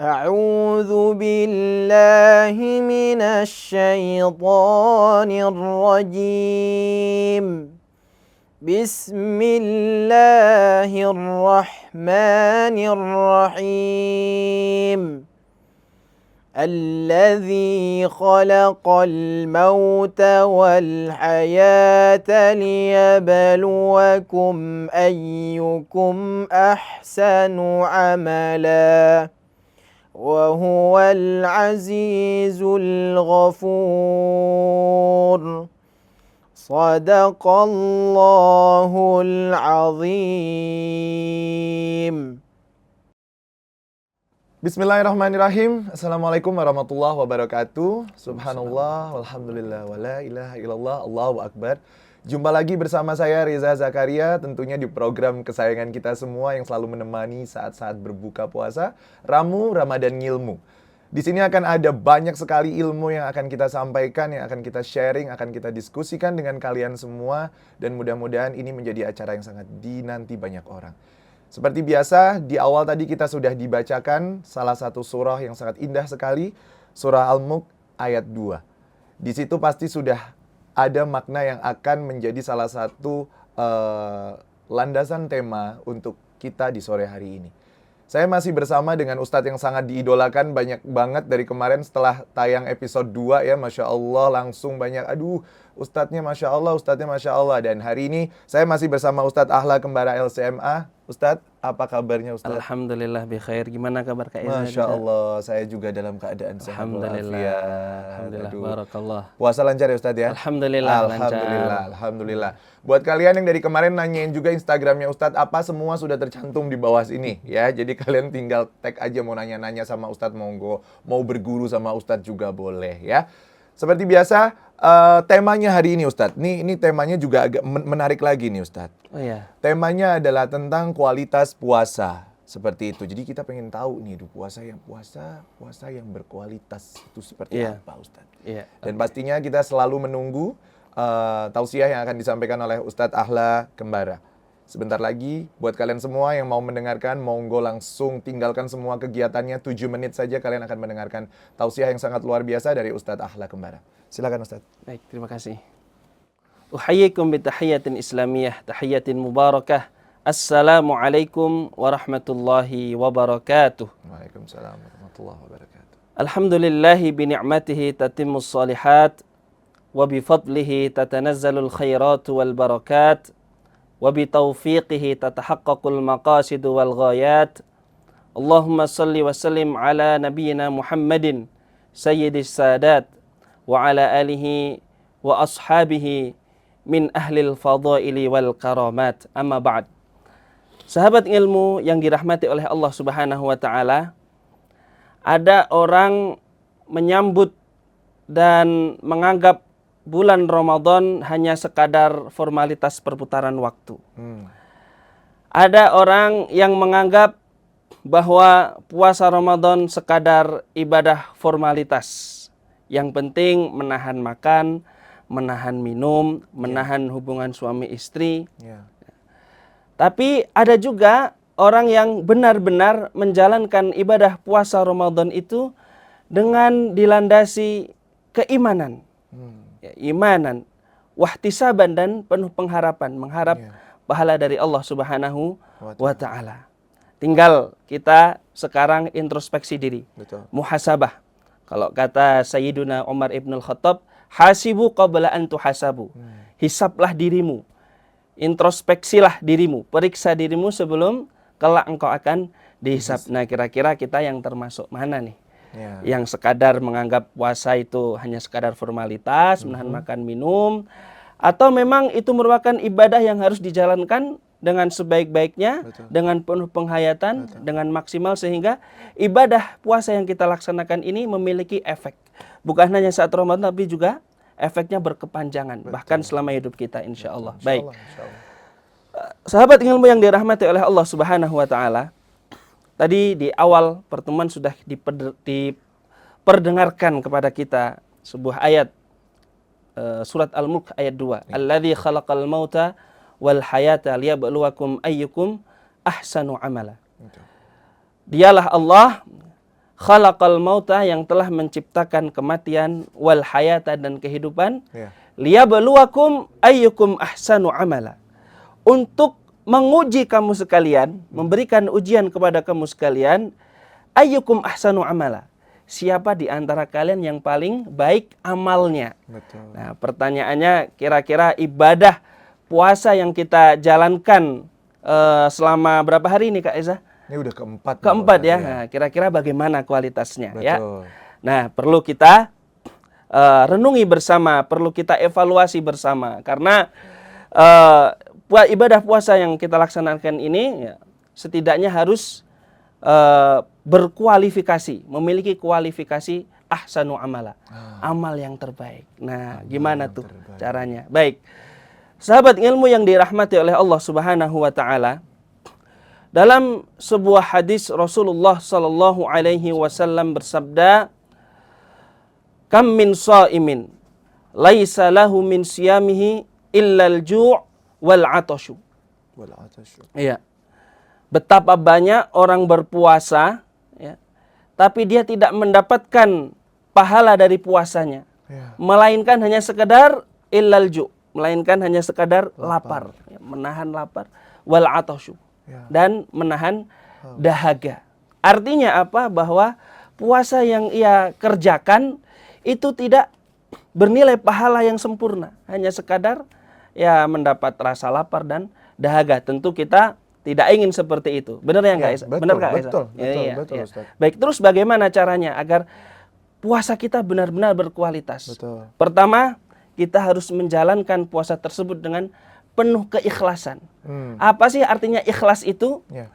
أعوذ بالله من الشيطان الرجيم. بسم الله الرحمن الرحيم. الذي خلق الموت والحياة ليبلوكم أيكم أحسن عملا وهو العزيز الغفور. صدق الله العظيم. Bismillahirrahmanirrahim. Assalamualaikum warahmatullahi wabarakatuh. Subhanallah, walhamdulillah, wala ilaha illallah, Allahu Akbar. Jumpa lagi bersama saya Reza Zakaria, tentunya di program kesayangan kita semua yang selalu menemani saat-saat berbuka puasa, Ramu Ramadan Ngilmu. Di sini akan ada banyak sekali ilmu yang akan kita sampaikan, yang akan kita sharing, akan kita diskusikan dengan kalian semua, dan mudah-mudahan ini menjadi acara yang sangat dinanti banyak orang. Seperti biasa, di awal tadi kita sudah dibacakan salah satu surah yang sangat indah sekali, surah Al-Mulk ayat 2. Di situ pasti sudah ada makna yang akan menjadi salah satu landasan tema untuk kita di sore hari ini. Saya masih bersama dengan Ustadz yang sangat diidolakan, banyak banget dari kemarin setelah tayang episode 2 ya, Masya Allah langsung banyak, Ustadznya Masya Allah, dan hari ini saya masih bersama Ustadz Ahla Kembara LCMA. Ustadz, apa kabarnya Ustadz? Alhamdulillah bi khair. Gimana kabar Kak Eza? Masya Allah, saya juga dalam keadaan sehat walafiat. Alhamdulillah, barakallah. Puasa lancar ya Ustadz ya? Alhamdulillah, Alhamdulillah. Buat kalian yang dari kemarin nanyain juga Instagramnya Ustadz apa, semua sudah tercantum di bawah sini ya. Jadi kalian tinggal tag aja mau nanya-nanya sama Ustadz, monggo. Mau berguru sama Ustadz juga boleh ya. Seperti biasa, temanya hari ini Ustadz. Ini temanya juga agak menarik lagi nih Ustadz. Oh iya. Temanya adalah tentang kualitas puasa. Seperti itu. Jadi kita pengen tahu nih, puasa yang berkualitas itu seperti apa Ustadz. Iya. Dan pastinya kita selalu menunggu tausiah yang akan disampaikan oleh Ustadz Ahla Kembara. Sebentar lagi, buat kalian semua yang mau mendengarkan, monggo langsung tinggalkan semua kegiatannya, 7 menit saja kalian akan mendengarkan tausiah yang sangat luar biasa dari Ustadz Ahla Kembara. Silakan Ustadz. Baik, terima kasih. Uhayyikum bitahiyatin islamiyah, tahiyatin mubarakah. Assalamualaikum warahmatullahi wabarakatuh. Waalaikumsalam warahmatullahi wabarakatuh. Alhamdulillahi bini'matihi tatimmus salihat, wa bifadlihi tatanazzalul khairatu wal barakat, wa bitaufiqihi tatahaqqaqul maqasidu wal ghayat. Allahumma salli wa sallim ala nabiyyina Muhammadin sayyidis sadat wa ala alihi wa ashabihi min ahlil fadaili wal karamat. Amma ba'd. Sahabat ilmu yang dirahmati oleh Allah Subhanahu wa taala, ada orang menyambut dan menganggap bulan Ramadan hanya sekadar formalitas perputaran waktu. Ada orang yang menganggap bahwa puasa Ramadan sekadar ibadah formalitas. Yang penting menahan makan, menahan minum, menahan hubungan suami istri. Tapi ada juga orang yang benar-benar menjalankan ibadah puasa Ramadan itu dengan dilandasi keimanan. Imanan, wahtisaban, dan penuh pengharapan, mengharap pahala dari Allah Subhanahu wa taala. Tinggal kita sekarang introspeksi diri. Betul. Muhasabah. Kalau kata Sayyiduna Umar Ibnul Khattab, hasibu qabla an tuhasabu. Hisablah dirimu. Introspeksilah dirimu, periksa dirimu sebelum kelak engkau akan dihisab. Nah, kira-kira kita yang termasuk mana nih? Yang sekadar menganggap puasa itu hanya sekadar formalitas, menahan makan minum, atau memang itu merupakan ibadah yang harus dijalankan dengan sebaik-baiknya, dengan penuh penghayatan, dengan maksimal, sehingga ibadah puasa yang kita laksanakan ini memiliki efek. Bukan hanya saat Ramadan, tapi juga efeknya berkepanjangan, bahkan selama hidup kita, insya Allah. Baik. Sahabat ilmu yang dirahmati oleh Allah Subhanahu wa taala, tadi di awal pertemuan sudah diperdengarkan kepada kita sebuah ayat surat Al-Mulk ayat 2. Alladzi khalaqal mauta wal hayata liyabluwakum ayyukum ahsanu amala. Dialah Allah khalaqal mauta, yang telah menciptakan kematian, wal hayata, dan kehidupan, Ya. liyabluwakum ayyukum ahsanu amala, untuk menguji kamu sekalian, memberikan ujian kepada kamu sekalian, ayyukum ahsanu amala, siapa di antara kalian yang paling baik amalnya. Betul. Nah, pertanyaannya, kira-kira ibadah puasa yang kita jalankan selama berapa hari ini, Kak Eza? Ini udah keempat. Keempat Pak ya. Ustadz, Nah, kira-kira bagaimana kualitasnya ya? Betul. Nah, perlu kita renungi bersama, perlu kita evaluasi bersama, karena ibadah puasa yang kita laksanakan ini ya, setidaknya harus berkualifikasi, memiliki kualifikasi ahsanu amala, amal yang terbaik. Nah, gimana tuh caranya? Baik, sahabat ilmu yang dirahmati oleh Allah Subhanahu wa taala, dalam sebuah hadis Rasulullah sallallahu alaihi wasallam bersabda, "Kam min shaimin laisa lahu min siyamihi illa al-ju' wal 'atashu." Iya. Betapa banyak orang berpuasa ya, tapi dia tidak mendapatkan pahala dari puasanya. Ya. Melainkan hanya sekadar illal ju', melainkan hanya sekadar lapar, ya, menahan lapar, wal 'atashu. Ya. Dan menahan dahaga. Artinya apa? Bahwa puasa yang ia kerjakan itu tidak bernilai pahala yang sempurna, hanya sekadar ya mendapat rasa lapar dan dahaga. Tentu kita tidak ingin seperti itu. Benar ya, Kak Esa? Benar, Kak Esa? Betul, Ustaz. Baik, terus bagaimana caranya agar puasa kita benar-benar berkualitas? Betul. Pertama, kita harus menjalankan puasa tersebut dengan penuh keikhlasan. Apa sih artinya ikhlas itu? Ya.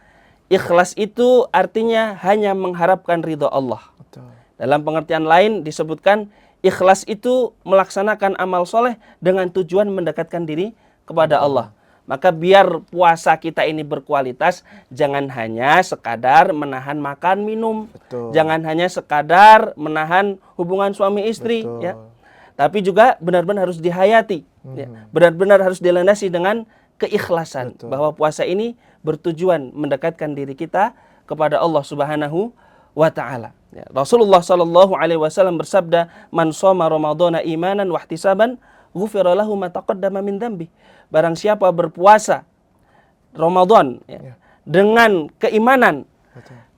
Ikhlas itu artinya hanya mengharapkan ridho Allah. Betul. Dalam pengertian lain disebutkan ikhlas itu melaksanakan amal soleh dengan tujuan mendekatkan diri kepada Allah. Maka biar puasa kita ini berkualitas, jangan hanya sekadar menahan makan minum, Betul. jangan hanya sekadar menahan hubungan suami istri, Betul. ya. Tapi juga benar-benar harus dihayati, ya. Benar-benar harus dilandasi dengan keikhlasan. Betul. Bahwa puasa ini bertujuan mendekatkan diri kita kepada Allah Subhanahu wa taala. Ya. Rasulullah sallallahu alaihi wasallam bersabda, "Man shoma ramadhana imanan wa ihtisaban, ghufira lahu ma taqaddama min dzambi." Barang siapa berpuasa Ramadan ya, dengan keimanan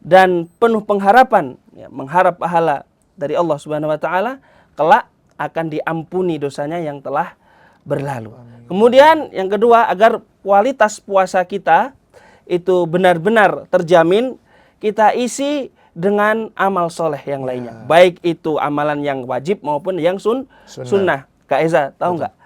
dan penuh pengharapan, ya, mengharap pahala dari Allah Subhanahu wa taala, kelak akan diampuni dosanya yang telah berlalu. Kemudian yang kedua, agar kualitas puasa kita itu benar-benar terjamin, kita isi dengan amal soleh yang lainnya. Baik itu amalan yang wajib maupun yang sunnah. Kak Eza, tahu nggak?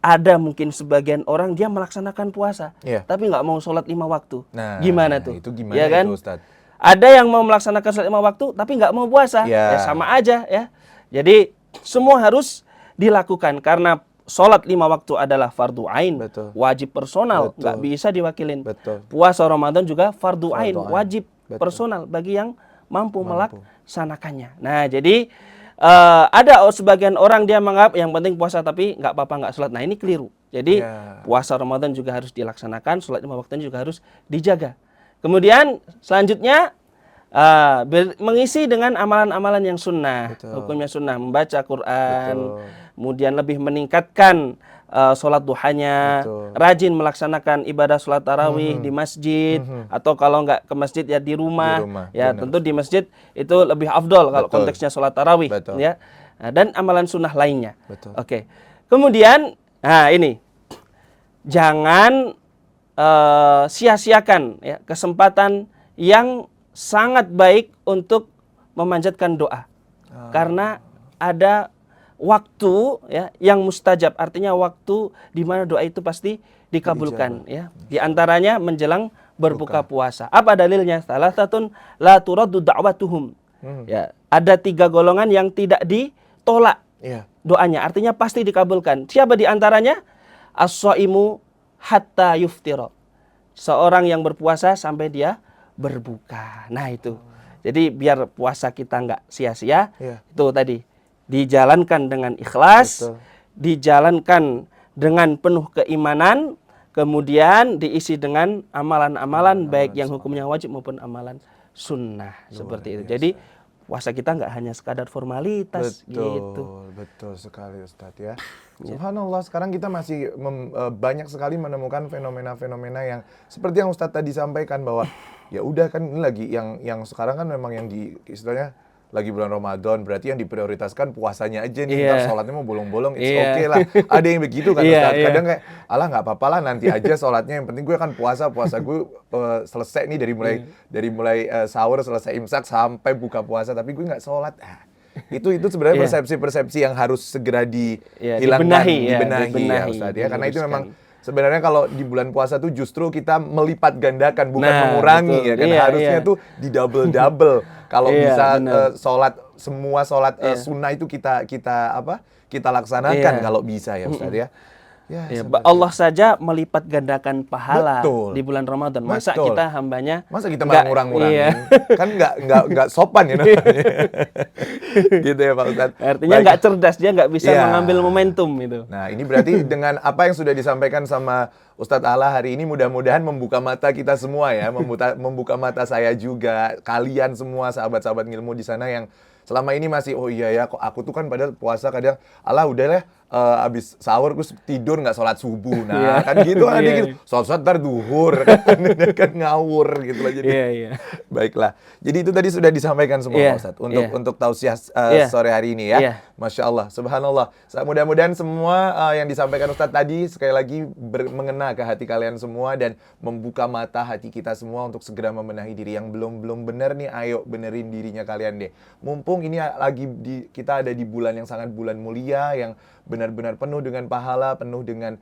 Ada mungkin sebagian orang dia melaksanakan puasa, tapi nggak mau sholat 5 waktu. Nah, gimana tuh? Itu gimana ya kan? itu, Ustaz? Ada yang mau melaksanakan sholat 5 waktu, tapi nggak mau puasa. Ya sama aja ya. Jadi semua harus dilakukan karena sholat 5 waktu adalah fardu ain, wajib personal, nggak bisa diwakilin. Puasa Ramadan juga fardu ain, wajib personal bagi yang mampu melaksanakannya. Nah, jadi ada sebagian orang dia menganggap yang penting puasa tapi nggak apa-apa nggak sholat. Nah, ini keliru. Jadi puasa Ramadan juga harus dilaksanakan, sholat 5 waktu juga harus dijaga. Kemudian selanjutnya mengisi dengan amalan-amalan yang sunnah, hukumnya sunnah, membaca Quran, kemudian lebih meningkatkan sholat duhanya, rajin melaksanakan ibadah sholat tarawih di masjid, atau kalau nggak ke masjid ya di rumah, ya benar. Tentu di masjid itu lebih afdol kalau konteksnya sholat tarawih, ya. Nah, dan amalan sunnah lainnya. Oke. Kemudian, nah ini jangan sia-siakan ya kesempatan yang sangat baik untuk memanjatkan doa, karena ada waktu ya yang mustajab, artinya waktu di mana doa itu pasti dikabulkan ya. Di antaranya menjelang berbuka puasa. Apa dalilnya? Salah satu la turaddu da'watuhum. Ya, ada 3 golongan yang tidak ditolak doanya, artinya pasti dikabulkan. Siapa di antaranya? As-shaimu hatta yuftira. Seorang yang berpuasa sampai dia berbuka. Nah itu. Jadi biar puasa kita nggak sia-sia, itu tadi dijalankan dengan ikhlas, dijalankan dengan penuh keimanan, kemudian diisi dengan amalan-amalan baik yang hukumnya wajib maupun amalan sunnah. Seperti itu. Jadi puasa kita nggak hanya sekadar formalitas gitu. Betul sekali Ustadz ya. Subhanallah, sekarang kita masih banyak sekali menemukan fenomena-fenomena yang seperti yang Ustadz tadi sampaikan bahwa ya udah kan ini lagi yang sekarang kan memang yang di istilahnya lagi bulan Ramadan, berarti yang diprioritaskan puasanya aja nih, ntar sholatnya mau bolong-bolong, it's okay lah. Ada yang begitu kan Ustadz, kadang kayak, alah nggak apa-apa lah nanti aja sholatnya, yang penting gue kan puasa gue selesai nih dari mulai sahur selesai imsak sampai buka puasa, tapi gue nggak sholat. Itu sebenarnya persepsi-persepsi yang harus segera dihilangkan, dibenahi ya Ustadz ya, karena itu memang sebenarnya kalau di bulan puasa tuh justru kita melipat gandakan, bukan mengurangi ya kan. Harusnya tuh di double. Kalau bisa semua sholat sunnah itu kita laksanakan kalau bisa ya Ustadz ya. Allah saja melipat gandakan pahala di bulan Ramadan. Masa kita hambanya? Masa kita malah ngurang-ngurangin? Kan nggak sopan ya namanya. Gitu ya Pak Ustadz. Artinya nggak cerdas, dia nggak bisa mengambil momentum itu. Nah ini berarti dengan apa yang sudah disampaikan sama Ustadz Ala hari ini, mudah-mudahan membuka mata kita semua ya, membuka mata saya juga, kalian semua sahabat-sahabat ngilmu di sana yang selama ini masih, oh iya ya, kok aku tuh kan padahal puasa kadang, alah udah lah, abis sahur terus tidur nggak sholat subuh, nah kan gitu kan, gitu. Sholat ntar duhur, kan ngawur gitu lah jadi. Baiklah, jadi itu tadi sudah disampaikan semua Ustadz untuk tausiah sore hari ini ya. Masya Allah, subhanallah. Mudah-mudahan semua yang disampaikan Ustadz tadi sekali lagi mengena ke hati kalian semua dan membuka mata hati kita semua untuk segera membenahi diri. Yang belum benar nih, ayo benerin dirinya kalian deh. Mumpung ini lagi kita ada di bulan yang sangat bulan mulia, yang benar-benar penuh dengan pahala, penuh dengan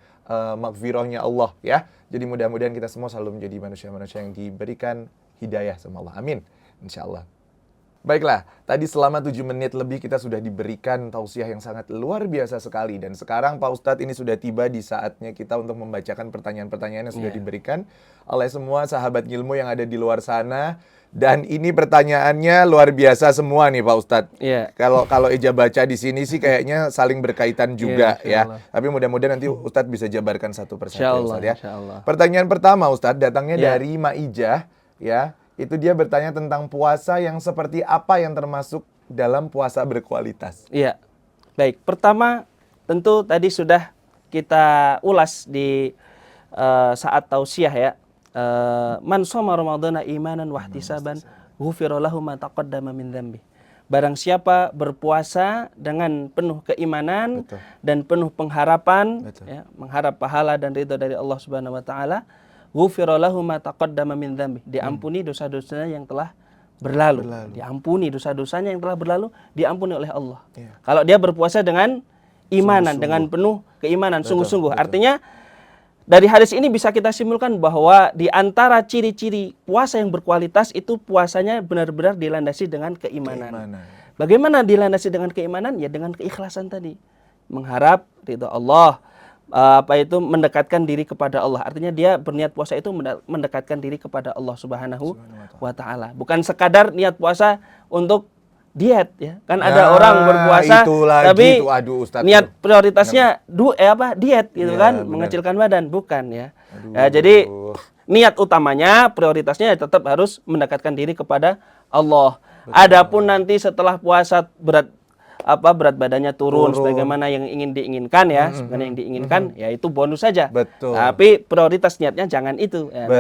maghfirahnya Allah ya. Jadi mudah-mudahan kita semua selalu menjadi manusia-manusia yang diberikan hidayah sama Allah. Amin. Insya Allah. Baiklah, tadi selama 7 menit lebih kita sudah diberikan tausiah yang sangat luar biasa sekali. Dan sekarang Pak Ustadz ini sudah tiba di saatnya kita untuk membacakan pertanyaan-pertanyaan yang sudah diberikan oleh semua sahabat ngilmu yang ada di luar sana. Dan ini pertanyaannya luar biasa semua nih Pak Ustadz. Kalau Eja baca di sini sih kayaknya saling berkaitan juga ya. Tapi mudah-mudahan nanti Ustadz bisa jabarkan satu persatu Ustadz ya. Pertanyaan pertama Ustadz datangnya dari Maijah ya. Itu dia bertanya tentang puasa yang seperti apa yang termasuk dalam puasa berkualitas. Iya, baik. Pertama, tentu tadi sudah kita ulas di saat tausiah ya. Man shoma ramadhana imanan wahtisaban ghufira lahu ma taqaddama min dzambi. Barang siapa berpuasa dengan penuh keimanan dan penuh pengharapan, ya, mengharap pahala dan ridha dari Allah Subhanahu wa taala, ghufira lahu ma taqaddama min dzambi, diampuni dosa-dosanya yang telah berlalu. Diampuni dosa-dosanya yang telah berlalu, diampuni oleh Allah. Kalau dia berpuasa dengan imanan, dengan penuh keimanan, sungguh-sungguh. Artinya dari hadis ini bisa kita simpulkan bahwa di antara ciri-ciri puasa yang berkualitas itu puasanya benar-benar dilandasi dengan keimanan. Bagaimana dilandasi dengan keimanan? Ya dengan keikhlasan tadi. Mengharap ridha Allah, mendekatkan diri kepada Allah. Artinya dia berniat puasa itu mendekatkan diri kepada Allah Subhanahu wa taala. Bukan sekadar niat puasa untuk diet ya. Kan ada orang berpuasa tapi niat prioritasnya diet gitu kan, mengecilkan badan, bukan ya. Jadi niat utamanya, prioritasnya tetap harus mendekatkan diri kepada Allah. Adapun nanti setelah puasa berat badannya turun sebagaimana yang diinginkan ya, sebenarnya yang diinginkan ya itu bonus saja. Tapi prioritas niatnya jangan itu. Ya,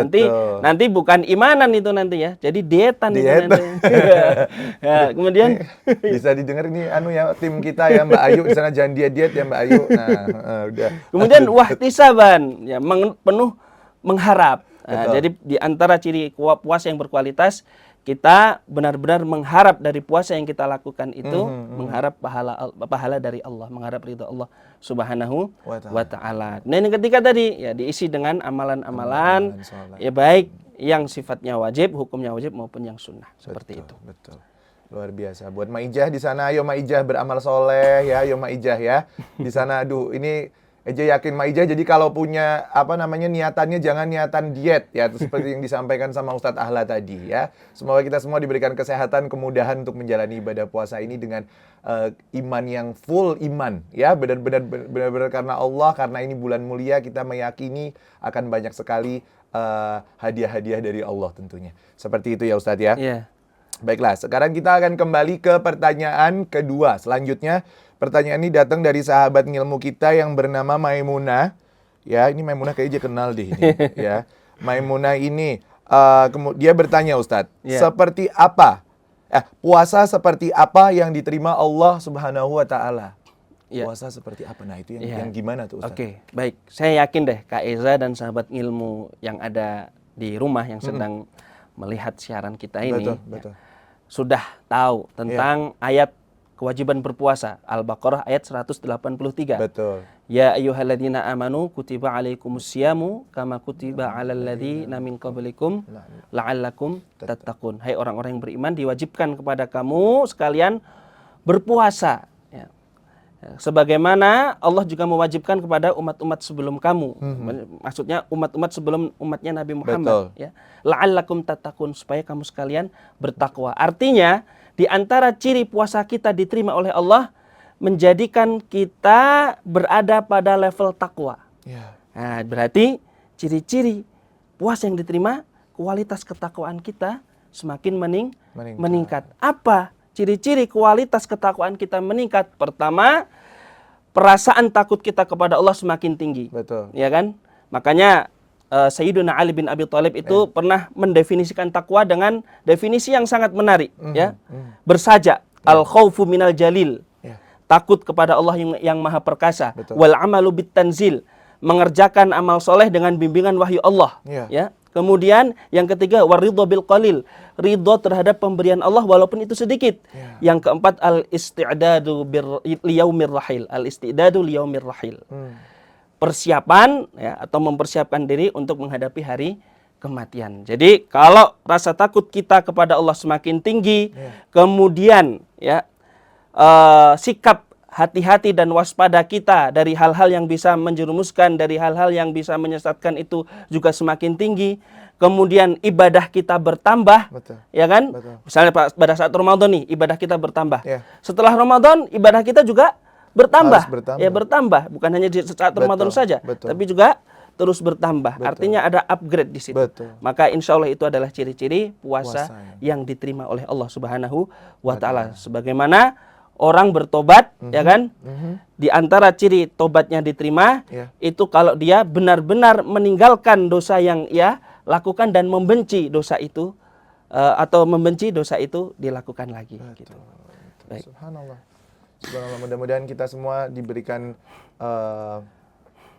nanti bukan imanan itu nanti ya. Jadi dietan itu nanti. Ya, kemudian bisa didengar nih ya tim kita ya Mbak Ayu di sana, jangan diet ya Mbak Ayu. Nah, udah. Kemudian wahtisaban ya penuh mengharap. Jadi di antara ciri puasa yang berkualitas, kita benar-benar mengharap dari puasa yang kita lakukan itu, mengharap pahala dari Allah, mengharap ridha Allah Subhanahu wa taala. Nah, yang ketiga tadi ya diisi dengan amalan-amalan ya baik yang sifatnya wajib, hukumnya wajib maupun yang sunnah. Seperti itu. Betul. Luar biasa. Buat Maijah di sana, ayo Maijah beramal soleh ya, ayo Maijah ya. Di sana ini Eja yakin Maijah, jadi kalau punya niatannya jangan niatan diet ya, seperti yang disampaikan sama Ustadz Ahla tadi ya. Semoga kita semua diberikan kesehatan, kemudahan untuk menjalani ibadah puasa ini dengan iman yang full iman ya, benar-benar karena Allah, karena ini bulan mulia, kita meyakini akan banyak sekali hadiah-hadiah dari Allah tentunya. Seperti itu ya Ustadz ya. Baiklah, sekarang kita akan kembali ke pertanyaan kedua. Selanjutnya, pertanyaan ini datang dari sahabat ngilmu kita yang bernama Maimunah. Ya, ini Maimunah kayaknya kenal deh ini. Ya, Maimunah ini dia bertanya, Ustadz, Ya. seperti apa? Puasa seperti apa yang diterima Allah Subhanahu wa Ta'ala? Ya. Puasa seperti apa? Nah, itu Ya. yang gimana tuh, Ustadz? Oke, baik. Saya yakin deh Kak Eza dan sahabat ilmu yang ada di rumah yang sedang melihat siaran kita ini Betul. sudah tahu tentang ayat kewajiban berpuasa. Al-Baqarah ayat 183. Betul. Ya ayyuhalladzina amanu kutiba alaikumusyamu kama kutiba alal ladzina min qablikum la'allakum tattaqun. Hai orang-orang yang beriman, diwajibkan kepada kamu sekalian berpuasa. Ya. Sebagaimana Allah juga mewajibkan kepada umat-umat sebelum kamu. Maksudnya umat-umat sebelum umatnya Nabi Muhammad. Betul. Ya. La'allakum tattaqun, supaya kamu sekalian bertakwa. Artinya di antara ciri puasa kita diterima oleh Allah menjadikan kita berada pada level takwa. Ya. Nah, berarti ciri-ciri puasa yang diterima, kualitas ketakwaan kita semakin meningkat. Apa ciri-ciri kualitas ketakwaan kita meningkat? Pertama, perasaan takut kita kepada Allah semakin tinggi. Betul. Ya kan? Makanya Sayyiduna Ali bin Abi Thalib itu pernah mendefinisikan takwa dengan definisi yang sangat menarik. Ya, bersajak, al-khawfu minal jalil. Takut kepada Allah yang maha perkasa. Betul. Wal amalu bit tanzil, mengerjakan amal soleh dengan bimbingan wahyu Allah. Ya. Kemudian yang ketiga, waridho bil qalil, ridho terhadap pemberian Allah walaupun itu sedikit. Yang keempat, al istidadu liyaumir rahil, al istidadu liyaumir rahil. Persiapan ya, atau mempersiapkan diri untuk menghadapi hari kematian. Jadi kalau rasa takut kita kepada Allah semakin tinggi, kemudian ya sikap hati-hati dan waspada kita dari hal-hal yang bisa menjerumuskan, dari hal-hal yang bisa menyesatkan itu juga semakin tinggi. Kemudian ibadah kita bertambah. Betul. Ya kan? Betul. Misalnya pada saat Ramadan nih, ibadah kita bertambah. Ya. Setelah Ramadan, ibadah kita juga bertambah. Harus bertambah. Ya, bertambah, bukan hanya di saat Ramadan saja, tapi juga terus bertambah. Artinya ada upgrade di situ. Betul. Maka insya Allah itu adalah ciri-ciri puasa yang diterima oleh Allah Subhanahu wa Ta'ala. Sebagaimana orang bertobat, ya kan? Di antara ciri tobatnya diterima, itu kalau dia benar-benar meninggalkan dosa yang ia lakukan dan membenci dosa itu, atau membenci dosa itu dilakukan lagi. Gitu. Baik. Subhanallah. Mudah-mudahan kita semua diberikan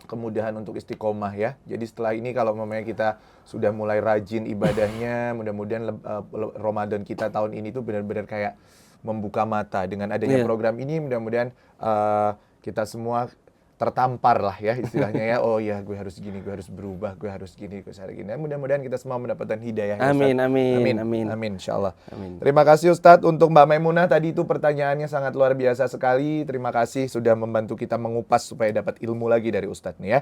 kemudahan untuk istiqomah ya. Jadi setelah ini kalau memangnya kita sudah mulai rajin ibadahnya, mudah-mudahan Ramadan kita tahun ini tuh benar-benar kayak membuka mata. Dengan adanya program ini mudah-mudahan kita semua tertampar lah ya istilahnya ya. Oh ya, gue harus gini, gue harus berubah, gue harus gini, gue harus gini. Mudah-mudahan kita semua mendapatkan hidayah. Amin, ya, amin. Insyaallah. Amin. Terima kasih Ustadz untuk Mbak Maimunah tadi itu pertanyaannya sangat luar biasa sekali. Terima kasih sudah membantu kita mengupas supaya dapat ilmu lagi dari Ustadz nih ya.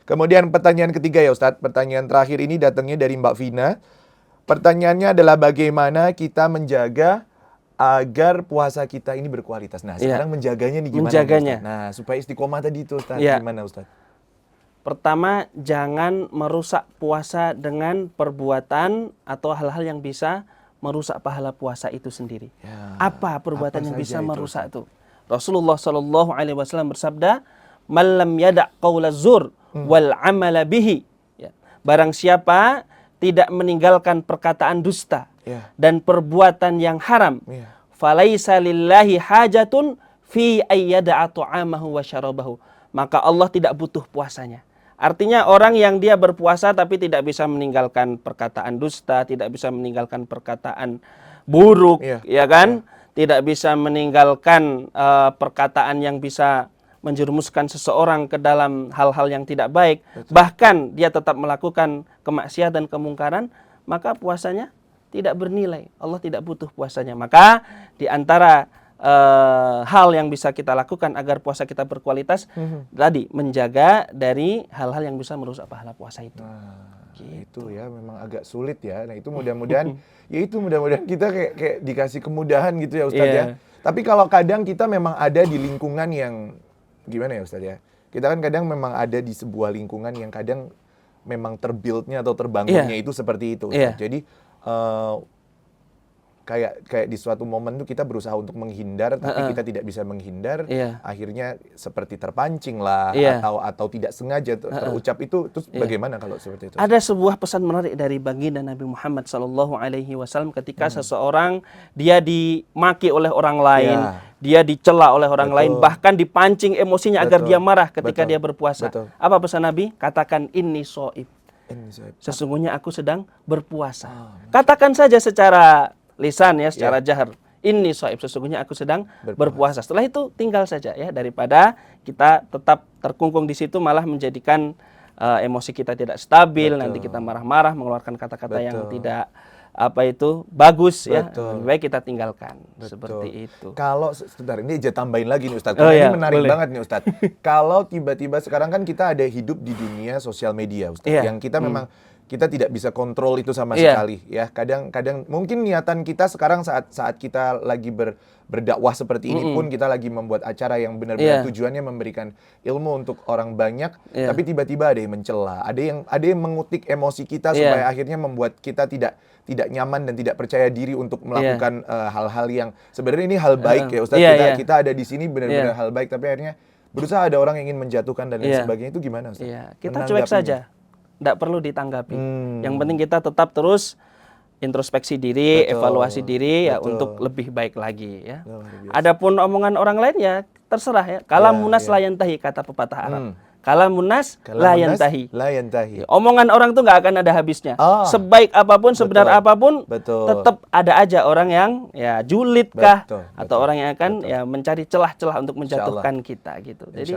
Kemudian pertanyaan ketiga ya Ustadz. Pertanyaan terakhir ini datangnya dari Mbak Vina. Pertanyaannya adalah bagaimana kita menjaga agar puasa kita ini berkualitas. Nah, sekarang menjaganya nih gimana? Menjaganya. Nih, nah, supaya istiqomah tadi itu Ustaz, gimana Ustaz? Pertama, jangan merusak puasa dengan perbuatan atau hal-hal yang bisa merusak pahala puasa itu sendiri. Ya, apa perbuatan yang bisa itu, merusak itu? Rasulullah Shallallahu Alaihi Wasallam bersabda, "Malam yada' qaula zur wal amala bihi." Ya. Barang siapa tidak meninggalkan perkataan dusta dan perbuatan yang haram, falaisa lillahi hajatun fi ayyada'a ta'amahu wa syarabahu. Maka Allah tidak butuh puasanya. Artinya orang yang dia berpuasa tapi tidak bisa meninggalkan perkataan dusta, tidak bisa meninggalkan perkataan buruk, ya kan? Tidak bisa meninggalkan perkataan yang bisa menjerumuskan seseorang ke dalam hal-hal yang tidak baik. Bahkan dia tetap melakukan kemaksiatan dan kemungkaran, maka puasanya tidak bernilai. Allah tidak butuh puasanya. Maka di antara hal yang bisa kita lakukan agar puasa kita berkualitas tadi menjaga dari hal-hal yang bisa merusak pahala puasa itu. Itu ya memang agak sulit ya. Nah itu mudah-mudahan mudah-mudahan kita kayak dikasih kemudahan gitu ya Ustadz ya. Tapi kalau kadang kita memang ada di lingkungan yang gimana ya Ustadz ya. Kita kan kadang memang ada di sebuah lingkungan yang kadang memang terbuild-nya atau terbangunnya itu seperti itu. Jadi kayak di suatu momen tuh kita berusaha untuk menghindar, tapi kita tidak bisa menghindar. Iya. Akhirnya seperti terpancing lah, Iya. atau tidak sengaja terucap itu. Terus bagaimana kalau seperti itu? Ada sebuah pesan menarik dari baginda Nabi Muhammad SAW ketika seseorang dia dimaki oleh orang lain, dia dicela oleh orang lain, bahkan dipancing emosinya agar dia marah ketika dia berpuasa. Apa pesan Nabi? Katakan inni shaim. Sesungguhnya aku sedang berpuasa. Katakan saja secara lisan ya, secara jahar. Inni shaim, sesungguhnya aku sedang berpuasa. Setelah itu tinggal saja ya, daripada kita tetap terkungkung di situ malah menjadikan emosi kita tidak stabil, nanti kita marah-marah mengeluarkan kata-kata yang tidak bagus ya. Lebih baik kita tinggalkan. Seperti itu. Kalau sebentar ini aja tambahin lagi nih Ustadz. Karena ini menarik banget nih Ustadz. Kalau tiba-tiba sekarang kan kita ada hidup di dunia sosial media Ustadz, yang kita memang kita tidak bisa kontrol itu sama sekali ya. Kadang-kadang mungkin niatan kita sekarang saat kita lagi berdakwah seperti ini pun kita lagi membuat acara yang benar-benar tujuannya memberikan ilmu untuk orang banyak, tapi tiba-tiba ada yang mencela, ada yang mengutik emosi kita supaya akhirnya membuat kita tidak nyaman dan tidak percaya diri untuk melakukan hal-hal yang sebenarnya ini hal baik ya Ustadz. Kita ada di sini benar-benar hal baik, tapi akhirnya berusaha ada orang yang ingin menjatuhkan dan lain sebagainya. Itu gimana Ustadz? Kita cuek saja. Tidak perlu ditanggapi. Yang penting kita tetap terus introspeksi diri, evaluasi diri ya untuk lebih baik lagi ya. Adapun omongan orang lain ya terserah ya. Kalamunas la yantahi, kata pepatah Arab. Kalamunas la yantahi. Omongan orang tuh nggak akan ada habisnya. Sebaik apapun, sebenar apapun, tetap ada aja orang yang ya julid kah atau orang yang akan ya mencari celah-celah untuk menjatuhkan kita gitu. Jadi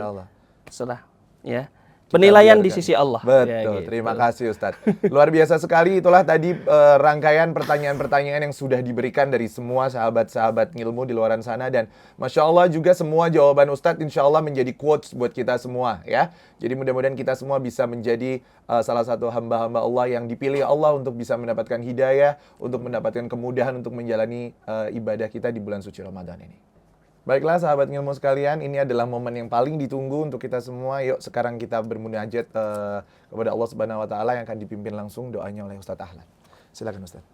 terserah ya. Penilaian di sisi Allah. Betul, ya, gitu. Terima kasih Ustadz. Luar biasa sekali, itulah tadi rangkaian pertanyaan-pertanyaan yang sudah diberikan dari semua sahabat-sahabat ngilmu di luar sana. Dan Masya Allah juga semua jawaban Ustadz insya Allah menjadi quotes buat kita semua ya. Jadi mudah-mudahan kita semua bisa menjadi salah satu hamba-hamba Allah yang dipilih Allah untuk bisa mendapatkan hidayah, untuk mendapatkan kemudahan untuk menjalani ibadah kita di bulan suci Ramadan ini. Baiklah sahabat ngilmu sekalian, ini adalah momen yang paling ditunggu untuk kita semua. Yuk sekarang kita bermunajat kepada Allah Subhanahu wa taala yang akan dipimpin langsung doanya oleh Ustadz Ahlan. Silakan Ustadz.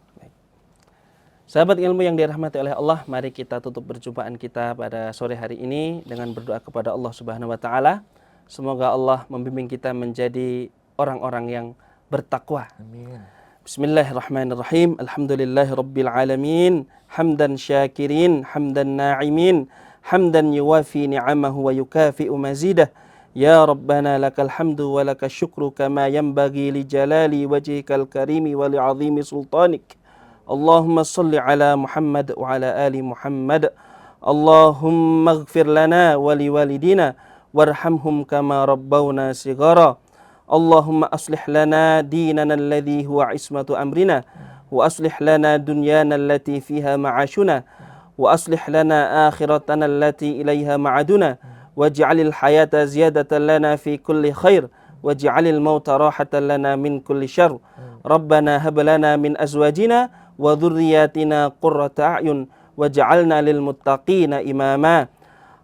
Sahabat ilmu yang dirahmati oleh Allah, mari kita tutup perjumpaan kita pada sore hari ini dengan berdoa kepada Allah Subhanahu wa taala. Semoga Allah membimbing kita menjadi orang-orang yang bertakwa. Amin. Bismillahirrahmanirrahim. Alhamdulillahirabbil alamin. Hamdan syakirin, hamdan na'imin, hamdan yuwafi ni'amahu wa yukafi'u mazidah. Ya Rabbana lakal hamdu wa lakal syukru kama yanbaghi li jalali wajhikal karimi wa li'azimi sultanik. Allahumma salli ala Muhammad wa ala ali Muhammad. Allahumma ighfir lana wa liwalidina warhamhum kama rabbawna sighara. Allahumma aslih lana dinana alladhi huwa ismatu amrina wa aslih lana dunyana allati fiha ma'ashuna wa aslih lana akhiratana allati ilaiha ma'aduna waj'alil hayata ziyadatan lana fi kulli khair waj'alil mauta rahatan lana min kulli syarr. Rabbana hab lana min azwajina wa dhurriyyatina qurrata a'yun waj'alna lil muttaqina imama.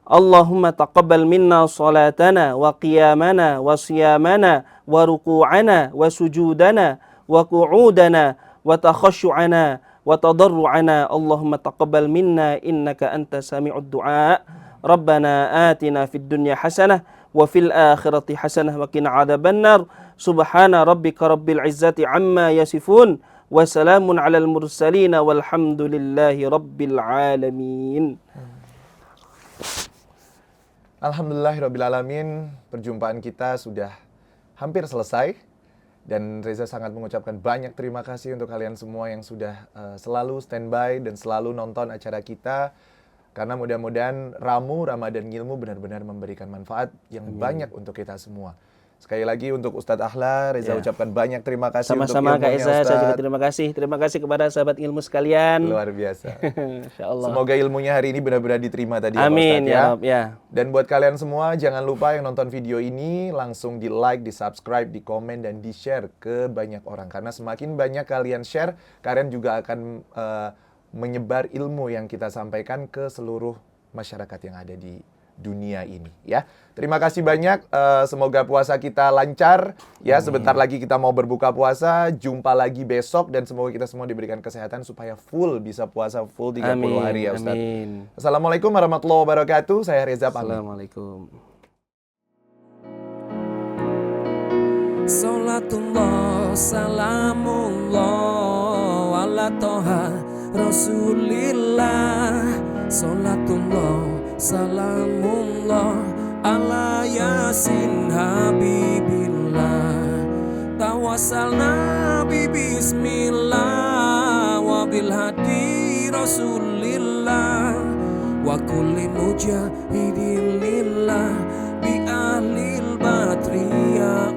Allahumma taqabbal minna salatana wa qiyamana wa siyamana wa ruku'ana wa sujudana wa qu'udana wa takhashu'ana wa tadarru'ana. Allahumma taqabbal minna innaka anta sami'ud du'a. Rabbana atina fid dunya hasanah wa fil akhirati hasanah wa qina adzabannar. Subhana rabbika rabbil izzati amma yasifun wa salamun alal mursalin walhamdulillahi rabbil alamin. Alhamdulillahirrabbilalamin, perjumpaan kita sudah hampir selesai. Dan Reza sangat mengucapkan banyak terima kasih untuk kalian semua yang sudah selalu standby dan selalu nonton acara kita. Karena mudah-mudahan Ramadan Ngilmu benar-benar memberikan manfaat yang banyak untuk kita semua. Sekali lagi untuk Ustadz Ahlan, Reza ucapkan banyak terima kasih untuk ilmunya Kak Eza, Ustadz. saya juga terima kasih. Terima kasih kepada sahabat ilmu sekalian. Luar biasa. Insyaallah. Semoga ilmunya hari ini benar-benar diterima tadi Amin, ya Ustadz ya. Rob, ya. Dan buat kalian semua jangan lupa yang nonton video ini langsung di like, di subscribe, di komen, dan di share ke banyak orang. Karena semakin banyak kalian share, kalian juga akan menyebar ilmu yang kita sampaikan ke seluruh masyarakat yang ada di dunia ini ya. Terima kasih banyak, semoga puasa kita lancar ya. Sebentar lagi kita mau berbuka puasa, jumpa lagi besok dan semoga kita semua diberikan kesehatan supaya full bisa puasa full 30 hari ya Ustaz. Amin. Assalamualaikum warahmatullahi wabarakatuh. Saya Reza pamit. Assalamualaikum. Salatullah, salamullah, ala toha rasulillah. Salatullah, salamullah, ala yasin habibillah. Tawassalna bi bismillah wa bil hadi rasulillah wa kulli mujahidin lillah bi ahlil badri ya